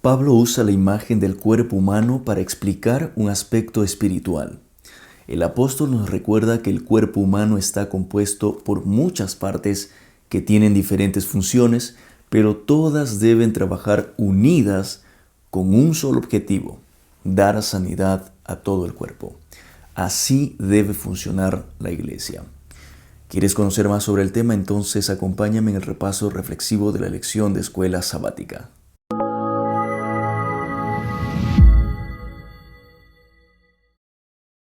Pablo usa la imagen del cuerpo humano para explicar un aspecto espiritual. El apóstol nos recuerda que el cuerpo humano está compuesto por muchas partes que tienen diferentes funciones, pero todas deben trabajar unidas con un solo objetivo: dar sanidad a todo el cuerpo. Así debe funcionar la iglesia. ¿Quieres conocer más sobre el tema? Entonces acompáñame en el repaso reflexivo de la lección de escuela sabática.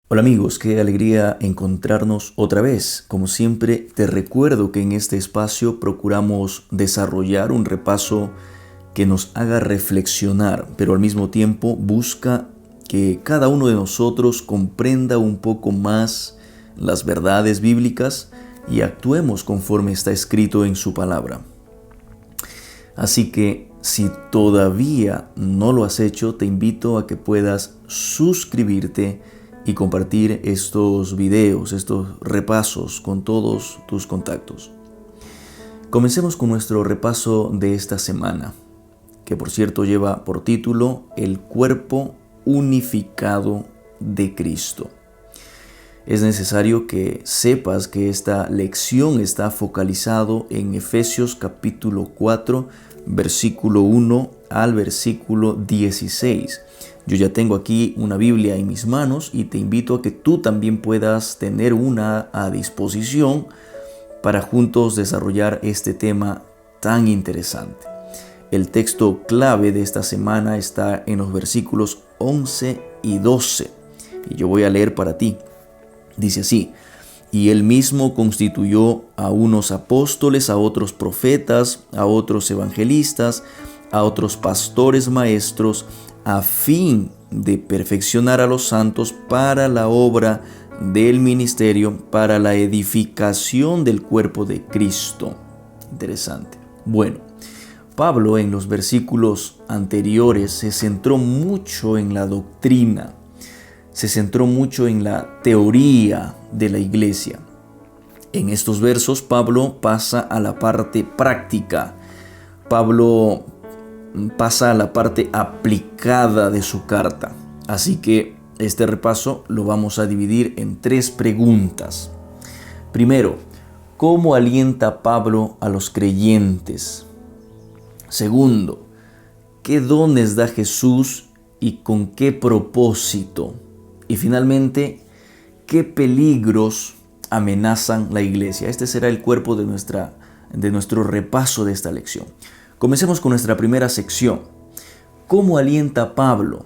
Hola amigos, qué alegría encontrarnos otra vez. Como siempre, te recuerdo que en este espacio procuramos desarrollar un repaso que nos haga reflexionar, pero al mismo tiempo busca que cada uno de nosotros comprenda un poco más las verdades bíblicas y actuemos conforme está escrito en su palabra. Así que si todavía no lo has hecho, te invito a que puedas suscribirte y compartir estos videos, estos repasos con todos tus contactos. Comencemos con nuestro repaso de esta semana, que por cierto lleva por título El cuerpo unificado de Cristo. Es necesario que sepas que esta lección está focalizado en Efesios capítulo 4, versículo 1 al versículo 16. Yo ya tengo aquí una Biblia en mis manos y te invito a que tú también puedas tener una a disposición para juntos desarrollar este tema tan interesante. El texto clave de esta semana está en los versículos 11 y 12 y yo voy a leer para ti. Dice así: y él mismo constituyó a unos apóstoles, a otros profetas, a otros evangelistas, a otros pastores maestros, a fin de perfeccionar a los santos para la obra del ministerio, para la edificación del cuerpo de Cristo. Interesante. Bueno, Pablo en los versículos anteriores se centró mucho en la doctrina, se centró mucho en la teoría de la iglesia. En estos versos Pablo pasa a la parte práctica. Pablo pasa a la parte aplicada de su carta. Así que este repaso lo vamos a dividir en 3 preguntas. Primero, ¿cómo alienta Pablo a los creyentes? Segundo, ¿qué dones da Jesús y con qué propósito? Y finalmente, ¿qué peligros amenazan la iglesia? Este será el cuerpo de nuestro repaso de esta lección. Comencemos con nuestra primera sección. ¿Cómo alienta Pablo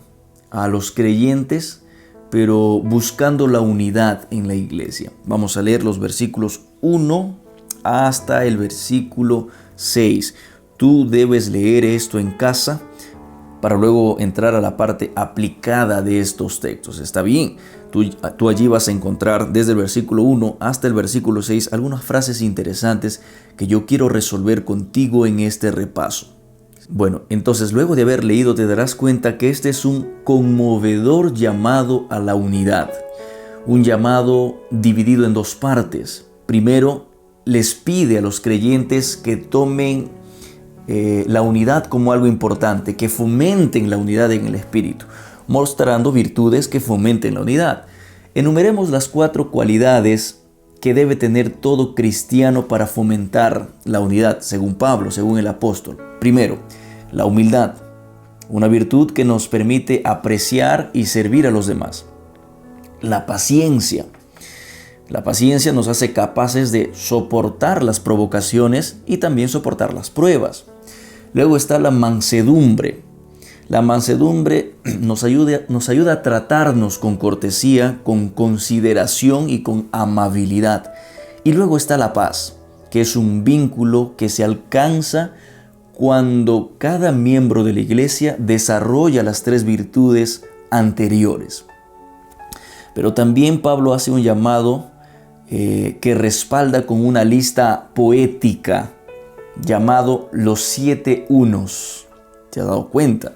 a los creyentes, pero buscando la unidad en la iglesia? Vamos a leer los versículos 1 hasta el versículo 6. Tú debes leer esto en casa para luego entrar a la parte aplicada de estos textos. ¿Está bien? Tú allí vas a encontrar desde el versículo 1 hasta el versículo 6 algunas frases interesantes que yo quiero resolver contigo en este repaso. Bueno, entonces luego de haber leído te darás cuenta que este es un conmovedor llamado a la unidad. Un llamado dividido en 2 partes. Primero, les pide a los creyentes que tomen la unidad como algo importante, que fomenten la unidad en el espíritu, mostrando virtudes que fomenten la unidad. Enumeremos las 4 cualidades que debe tener todo cristiano para fomentar la unidad, según Pablo, según el apóstol. Primero, la humildad, una virtud que nos permite apreciar y servir a los demás. La paciencia. La paciencia nos hace capaces de soportar las provocaciones y también soportar las pruebas. Luego está la mansedumbre. La mansedumbre nos ayuda a tratarnos con cortesía, con consideración y con amabilidad. Y luego está la paz, que es un vínculo que se alcanza cuando cada miembro de la iglesia desarrolla las 3 virtudes anteriores. Pero también Pablo hace un llamado que respalda con una lista poética llamado los 7 unos. ¿Te has dado cuenta?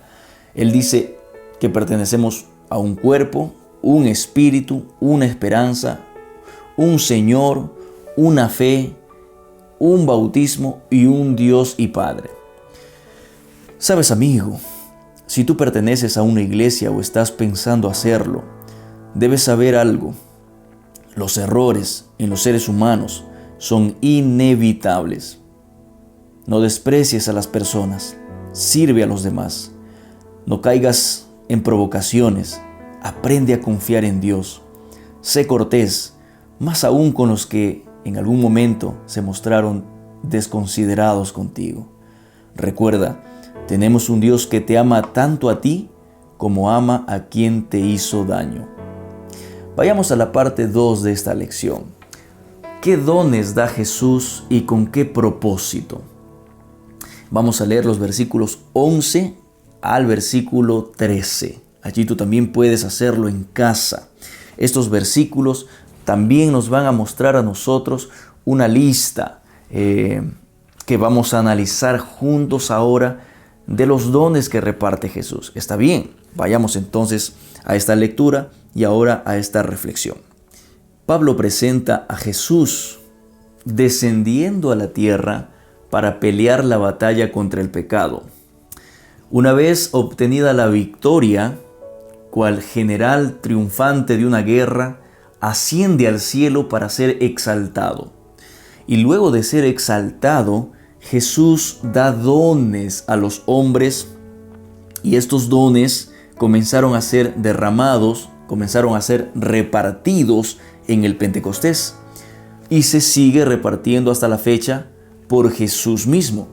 Él dice que pertenecemos a un cuerpo, un espíritu, una esperanza, un Señor, una fe, un bautismo y un Dios y Padre. Sabes, amigo, Si tú perteneces a una iglesia o estás pensando hacerlo, debes saber algo. Los errores en los seres humanos son inevitables. No desprecies a las personas, sirve a los demás. No caigas en provocaciones, aprende a confiar en Dios. Sé cortés, más aún con los que en algún momento se mostraron desconsiderados contigo. Recuerda, tenemos un Dios que te ama tanto a ti como ama a quien te hizo daño. Vayamos a la parte 2 de esta lección. ¿Qué dones da Jesús y con qué propósito? Vamos a leer los versículos 11 al versículo 13. Allí tú también puedes hacerlo en casa. Estos versículos también nos van a mostrar a nosotros una lista que vamos a analizar juntos ahora de los dones que reparte Jesús. Está bien, vayamos entonces a esta lectura y ahora a esta reflexión. Pablo presenta a Jesús descendiendo a la tierra para pelear la batalla contra el pecado. Una vez obtenida la victoria, cual general triunfante de una guerra, asciende al cielo para ser exaltado. Y luego de ser exaltado, Jesús da dones a los hombres y estos dones comenzaron a ser derramados, comenzaron a ser repartidos en el Pentecostés y se sigue repartiendo hasta la fecha por Jesús mismo.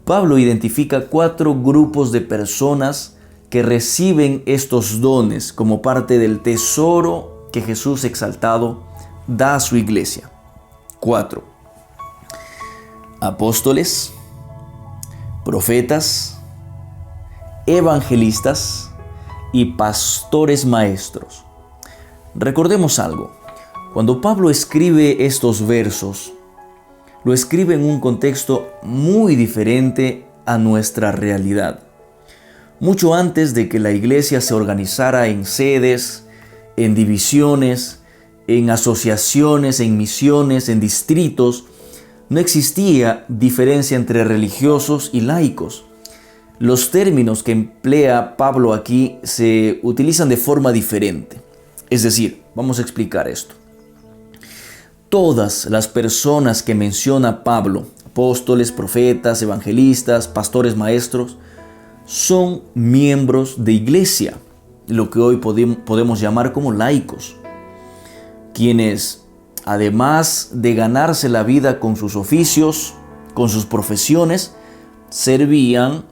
Pablo identifica 4 grupos de personas que reciben estos dones como parte del tesoro que Jesús exaltado da a su iglesia. 4. Apóstoles, profetas, evangelistas y pastores maestros. Recordemos algo. Cuando Pablo escribe estos versos, lo escribe en un contexto muy diferente a nuestra realidad. Mucho antes de que la iglesia se organizara en sedes, en divisiones, en asociaciones, en misiones, en distritos, no existía diferencia entre religiosos y laicos. Los términos que emplea Pablo aquí se utilizan de forma diferente. Es decir, vamos a explicar esto. Todas las personas que menciona Pablo, apóstoles, profetas, evangelistas, pastores, maestros, son miembros de iglesia, lo que hoy podemos llamar como laicos, quienes además de ganarse la vida con sus oficios, con sus profesiones, servían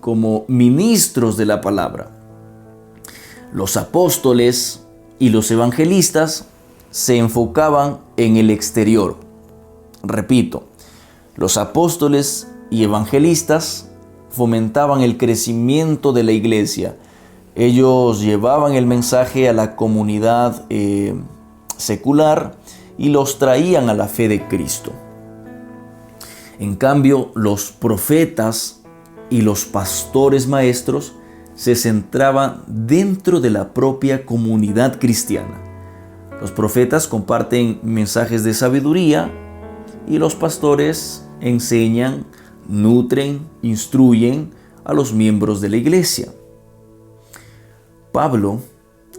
como ministros de la palabra. Los apóstoles y los evangelistas se enfocaban en el exterior. Repito, los apóstoles y evangelistas fomentaban el crecimiento de la iglesia. Ellos llevaban el mensaje a la comunidad secular y los traían a la fe de Cristo. En cambio, los profetas y los pastores maestros se centraban dentro de la propia comunidad cristiana. Los profetas comparten mensajes de sabiduría y los pastores enseñan, nutren, instruyen a los miembros de la iglesia. Pablo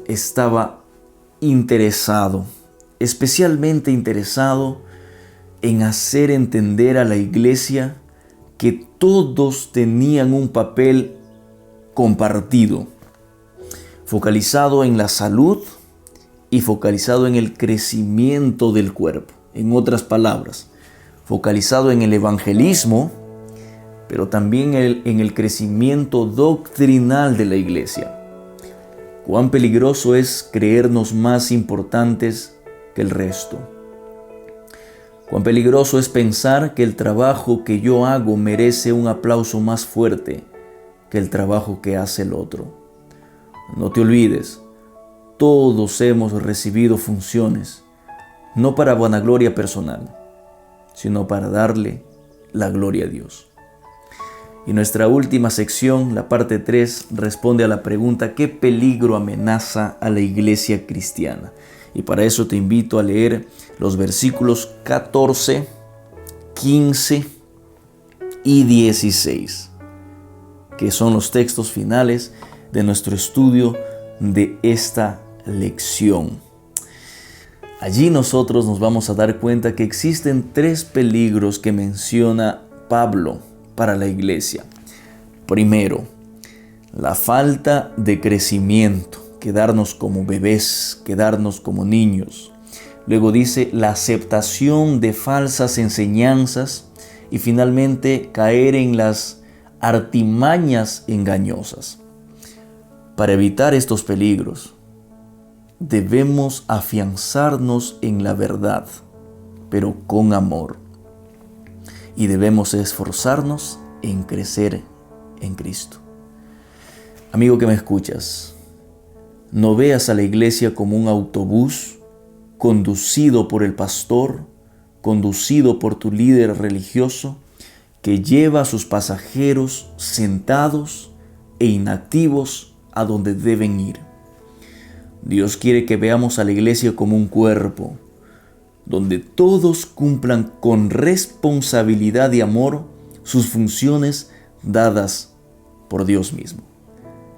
estaba especialmente interesado en hacer entender a la iglesia que todos tenían un papel compartido, focalizado en la salud y focalizado en el crecimiento del cuerpo. En otras palabras, focalizado en el evangelismo, pero también en el crecimiento doctrinal de la iglesia. Cuán peligroso es creernos más importantes que el resto. Cuán peligroso es pensar que el trabajo que yo hago merece un aplauso más fuerte que el trabajo que hace el otro. No te olvides, todos hemos recibido funciones, no para vanagloria personal, sino para darle la gloria a Dios. Y nuestra última sección, la parte 3, responde a la pregunta: ¿qué peligro amenaza a la iglesia cristiana? Y para eso te invito a leer los versículos 14, 15 y 16, que son los textos finales de nuestro estudio de esta lección. Allí nosotros nos vamos a dar cuenta que existen 3 peligros que menciona Pablo para la iglesia. Primero, la falta de crecimiento, quedarnos como bebés, quedarnos como niños. Luego dice la aceptación de falsas enseñanzas y finalmente caer en las artimañas engañosas. Para evitar estos peligros, debemos afianzarnos en la verdad, pero con amor. Y debemos esforzarnos en crecer en Cristo. Amigo que me escuchas, no veas a la iglesia como un autobús conducido por el pastor, conducido por tu líder religioso, que lleva a sus pasajeros sentados e inactivos a donde deben ir. Dios quiere que veamos a la iglesia como un cuerpo, donde todos cumplan con responsabilidad y amor sus funciones dadas por Dios mismo.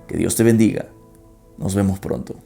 Que Dios te bendiga. Nos vemos pronto.